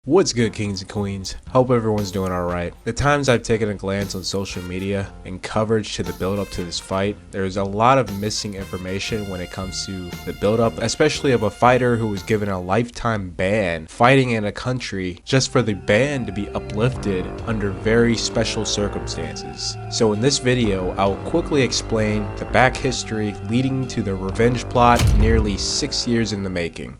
What's good, kings and queens? Hope everyone's doing alright. The times I've taken a glance on social media and coverage to the build up to this fight, there's a lot of missing information when it comes to the build up, especially of a fighter who was given a lifetime ban fighting in a country just for the ban to be uplifted under very special circumstances. So in this video, I'll quickly explain the back history leading to the revenge plot nearly 6 years in the making.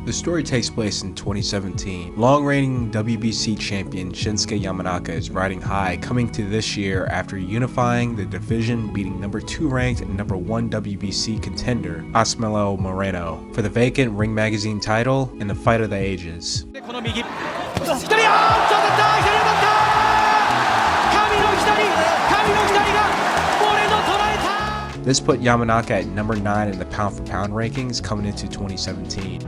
The story takes place in 2017. Long-reigning WBC champion Shinsuke Yamanaka is riding high coming to this year after unifying the division, beating number 2 ranked and number 1 WBC contender Asmelo Moreno for the vacant Ring Magazine title in the Fight of the Ages. This put Yamanaka at number 9 in the pound for pound rankings coming into 2017.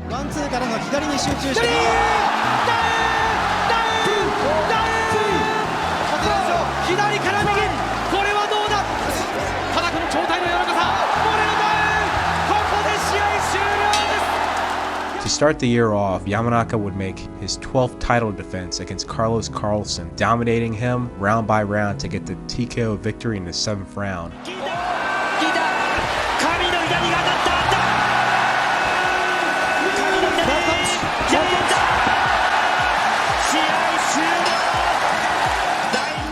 To start the year off, Yamanaka would make his 12th title defense against Carlos Carlson, dominating him round by round to get the TKO victory in the 7th round.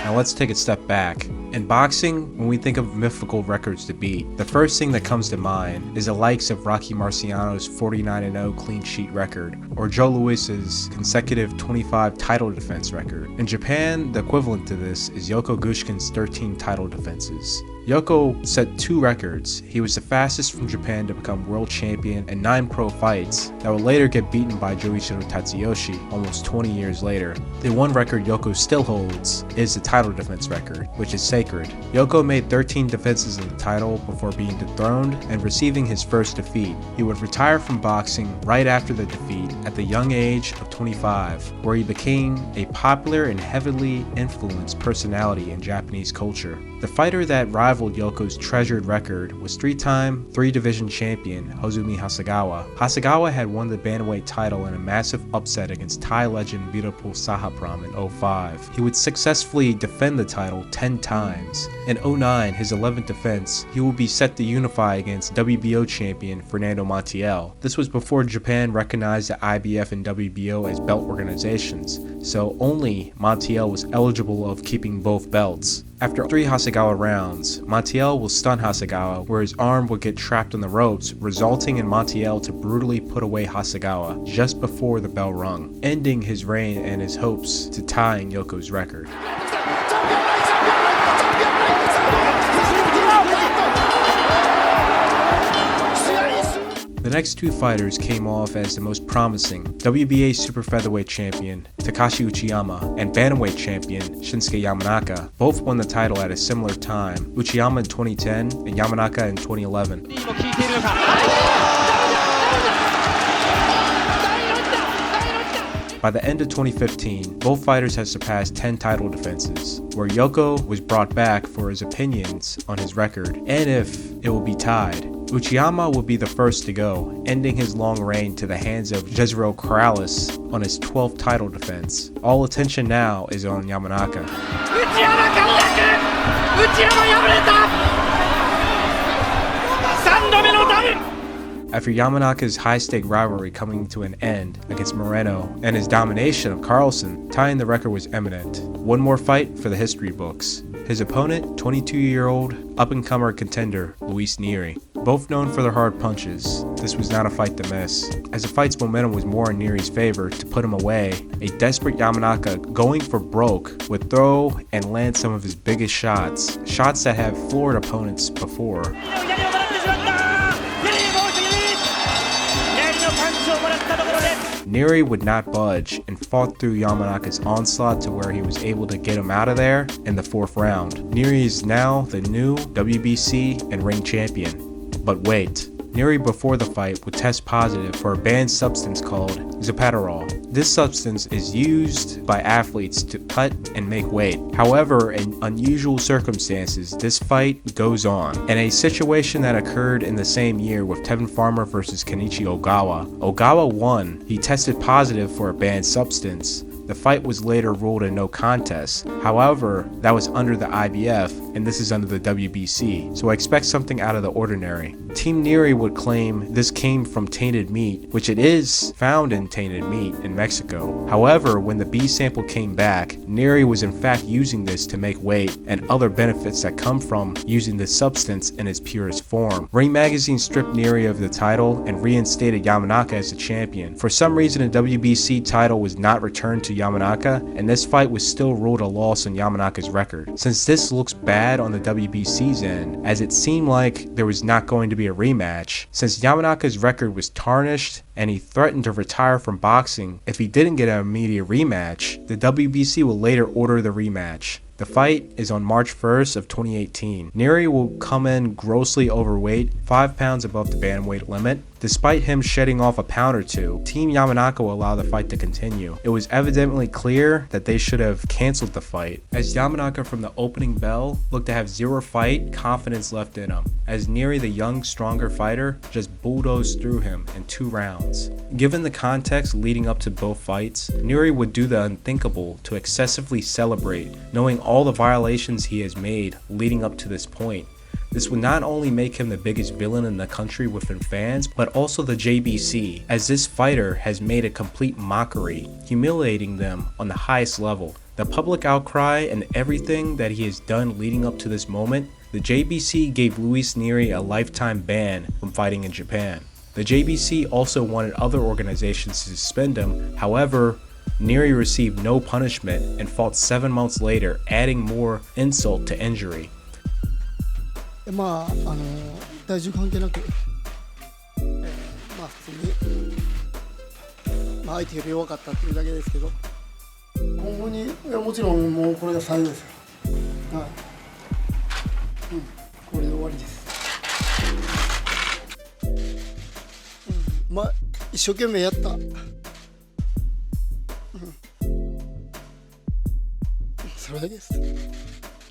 Now let's take a step back. In boxing, when we think of mythical records to beat, the first thing that comes to mind is the likes of Rocky Marciano's 49-0 clean sheet record, or Joe Louis's consecutive 25 title defense record. In Japan, the equivalent to this is Yoko Gushkin's 13 title defenses. Yoko set 2 records. He was the fastest from Japan to become world champion in 9 pro fights that would later get beaten by Joichiro Tatsuyoshi almost 20 years later. The one record Yoko still holds is the title defense record, which is sacred. Yoko made 13 defenses of the title before being dethroned and receiving his first defeat. He would retire from boxing right after the defeat at the young age of 25, where he became a popular and heavily influenced personality in Japanese culture. The fighter that rivaled Yoko's treasured record was 3-time 3-division champion Hozumi Hasegawa. Hasegawa had won the bantamweight title in a massive upset against Thai legend Virapul Sahapram in 05. He would successfully defend the title 10 times. In 09, his 11th defense, he would be set to unify against WBO champion Fernando Montiel. This was before Japan recognized the IBF and WBO as belt organizations, so only Montiel was eligible of keeping both belts. After 3 Hasegawa rounds, Montiel will stun Hasegawa, where his arm would get trapped on the ropes, resulting in Montiel to brutally put away Hasegawa just before the bell rung, ending his reign and his hopes to tying Yoko's record. The next 2 fighters came off as the most promising: WBA super featherweight champion Takashi Uchiyama and bantamweight champion Shinsuke Yamanaka. Both won the title at a similar time, Uchiyama in 2010 and Yamanaka in 2011. By the end of 2015, both fighters had surpassed 10 title defenses, where Yoko was brought back for his opinions on his record, and if it will be tied. Uchiyama will be the first to go, ending his long reign to the hands of Jezreel Corrales on his 12th title defense. All attention now is on Yamanaka. After Yamanaka's high-stake rivalry coming to an end against Moreno and his domination of Carlson, tying the record was imminent. One more fight for the history books. His opponent, 22-year-old up-and-comer contender Luis Nery. Both known for their hard punches, this was not a fight to miss. As the fight's momentum was more in Nery's favor to put him away, a desperate Yamanaka going for broke would throw and land some of his biggest shots that have floored opponents before. Nery would not budge and fought through Yamanaka's onslaught to where he was able to get him out of there in the 4th round. Nery is now the new WBC and ring champion. But wait, Nery before the fight would test positive for a banned substance called Zapaterol. This substance is used by athletes to cut and make weight. However, in unusual circumstances, this fight goes on. In a situation that occurred in the same year with Tevin Farmer versus Kenichi Ogawa, Ogawa won. He tested positive for a banned substance. The fight was later ruled a no contest. However, that was under the IBF, and this is under the WBC, so I expect something out of the ordinary. Team Nery would claim this came from tainted meat, which it is found in tainted meat in Mexico. However, when the B sample came back, Nery was in fact using this to make weight and other benefits that come from using this substance in its purest form. Ring Magazine stripped Nery of the title and reinstated Yamanaka as the champion. For some reason, the WBC title was not returned to Yamanaka, and this fight was still ruled a loss on Yamanaka's record. Since this looks bad on the WBC's end, as it seemed like there was not going to be a rematch, since Yamanaka's record was tarnished and he threatened to retire from boxing if he didn't get an immediate rematch, the WBC will later order the rematch. The fight is on March 1st of 2018. Nery will come in grossly overweight, 5 pounds above the bantamweight limit. Despite him shedding off a pound or two, Team Yamanaka will allow the fight to continue. It was evidently clear that they should have cancelled the fight, as Yamanaka from the opening bell looked to have zero fight confidence left in him, as Nery, the young, stronger fighter, just bulldozed through him in 2 rounds. Given the context leading up to both fights, Nery would do the unthinkable to excessively celebrate, knowing all the violations he has made leading up to this point. This would not only make him the biggest villain in the country within fans, but also the JBC, as this fighter has made a complete mockery, humiliating them on the highest level. The public outcry and everything that he has done leading up to this moment, the JBC gave Luis Nery a lifetime ban from fighting in Japan. The JBC also wanted other organizations to suspend him, however, Nery received no punishment and fought 7 months later, adding more insult to injury. 体重関係なく、普通に、相手より弱かったっていうだけですけど、今後にもちろんもうこれが最後ですよ。はい。これで終わりです。一生懸命やった。それだけです。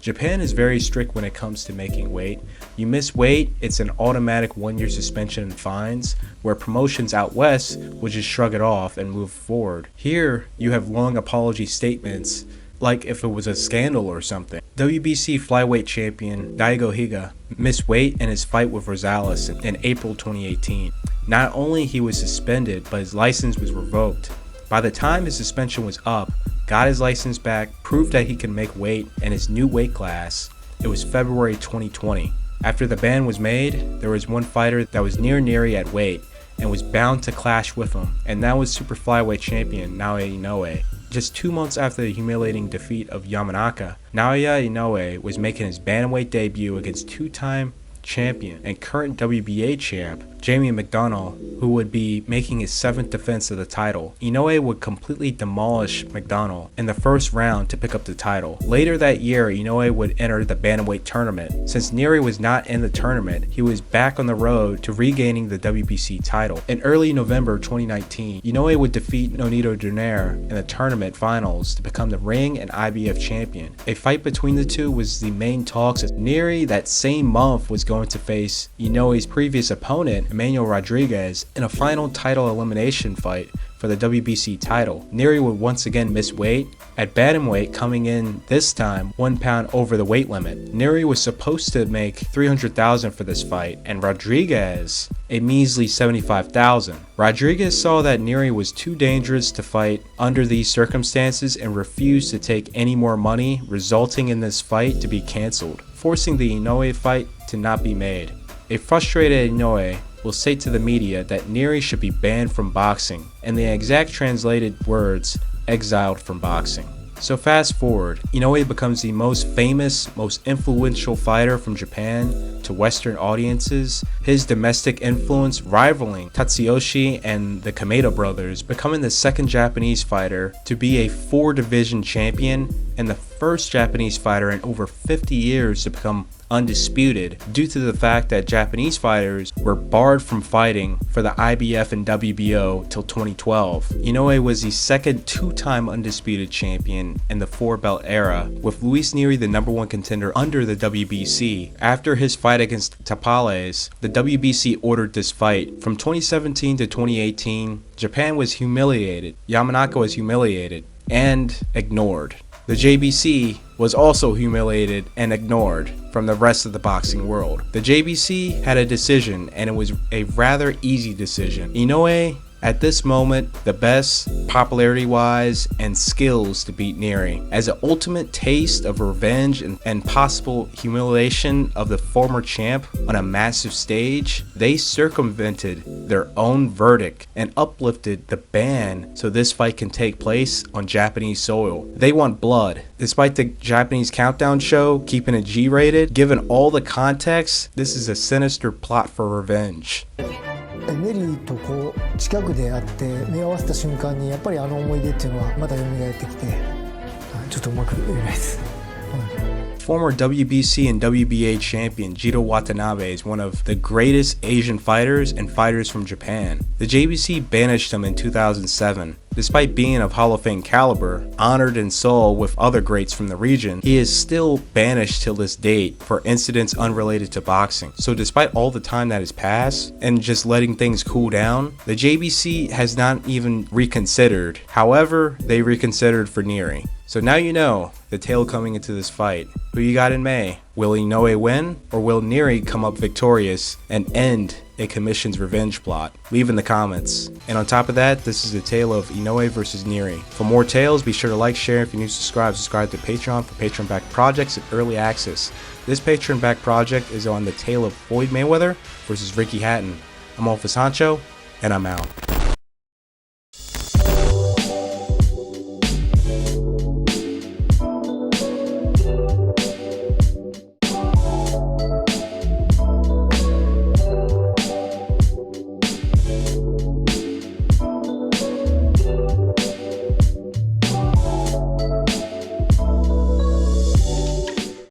Japan is very strict when it comes to making weight. You miss weight, it's an automatic 1-year suspension and fines, where promotions out west will just shrug it off and move forward. Here, you have long apology statements, like if it was a scandal or something. WBC flyweight champion Daigo Higa missed weight in his fight with Rosales in April 2018. Not only he was suspended, but his license was revoked. By the time his suspension was up, got his license back, proved that he can make weight in his new weight class. It was February 2020. After the ban was made, there was one fighter that was near Nery at weight and was bound to clash with him, and that was super flyweight champion Naoya Inoue. Just 2 months after the humiliating defeat of Yamanaka, Naoya Inoue was making his bantamweight debut against 2-time champion and current WBA champ Jamie McDonnell, who would be making his 7th defense of the title. Inoue would completely demolish McDonnell in the first round to pick up the title. Later that year, Inoue would enter the bantamweight tournament. Since Nery was not in the tournament, he was back on the road to regaining the WBC title. In early November 2019, Inoue would defeat Nonito Donaire in the tournament finals to become the Ring and IBF champion. A fight between the two was the main talks, as Nery that same month was going to face Inoue's previous opponent, Emmanuel Rodriguez, in a final title elimination fight for the WBC title. Nery would once again miss weight, at bantamweight coming in this time 1 pound over the weight limit. Nery was supposed to make $300,000 for this fight, and Rodriguez a measly $75,000. Rodriguez saw that Nery was too dangerous to fight under these circumstances and refused to take any more money, resulting in this fight to be cancelled, forcing the Inoue fight to not be made. A frustrated Inoue will say to the media that Nery should be banned from boxing, and the exact translated words, exiled from boxing. So fast forward, Inoue becomes the most famous, most influential fighter from Japan to Western audiences, his domestic influence rivaling Tatsuyoshi and the Kameda brothers, becoming the 2nd Japanese fighter to be a 4-division champion and the 1st Japanese fighter in over 50 years to become undisputed due to the fact that Japanese fighters were barred from fighting for the IBF and WBO till 2012. Inoue was the second two-time undisputed champion in the four-belt era, with Luis Nery the number one contender under the WBC. After his fight against Tapales, the WBC ordered this fight. From 2017 to 2018, Japan was humiliated, Yamanaka was humiliated, and ignored. The JBC was also humiliated and ignored from the rest of the boxing world. The JBC had a decision, and it was a rather easy decision. Inoue, at this moment, the best popularity-wise and skills to beat Nery. As an ultimate taste of revenge and possible humiliation of the former champ on a massive stage, they circumvented their own verdict and uplifted the ban so this fight can take place on Japanese soil. They want blood. Despite the Japanese countdown show keeping it G-rated, given all the context, this is a sinister plot for revenge. ネリーとこう近くで会って目を合わせた瞬間にやっぱりあの思い出っていうのはまた蘇ってきて、ちょっとうまく言えないです。Former WBC and WBA champion Jiro Watanabe is one of the greatest Asian fighters and fighters from Japan. The JBC banished him in 2007. Despite being of Hall of Fame caliber, honored in Seoul with other greats from the region, he is still banished till this date for incidents unrelated to boxing. So despite all the time that has passed and just letting things cool down, the JBC has not even reconsidered. However, they reconsidered for Nery. So now you know the tale coming into this fight. Who you got in May? Will Inoue win, or will Nery come up victorious and end a commission's revenge plot? Leave in the comments. And on top of that, this is the tale of Inoue versus Nery. For more tales, be sure to like, share. If you're new, subscribe to Patreon for Patreon-backed projects and early access. This Patreon-backed project is on the tale of Floyd Mayweather versus Ricky Hatton. I'm Alphas Honcho, and I'm out.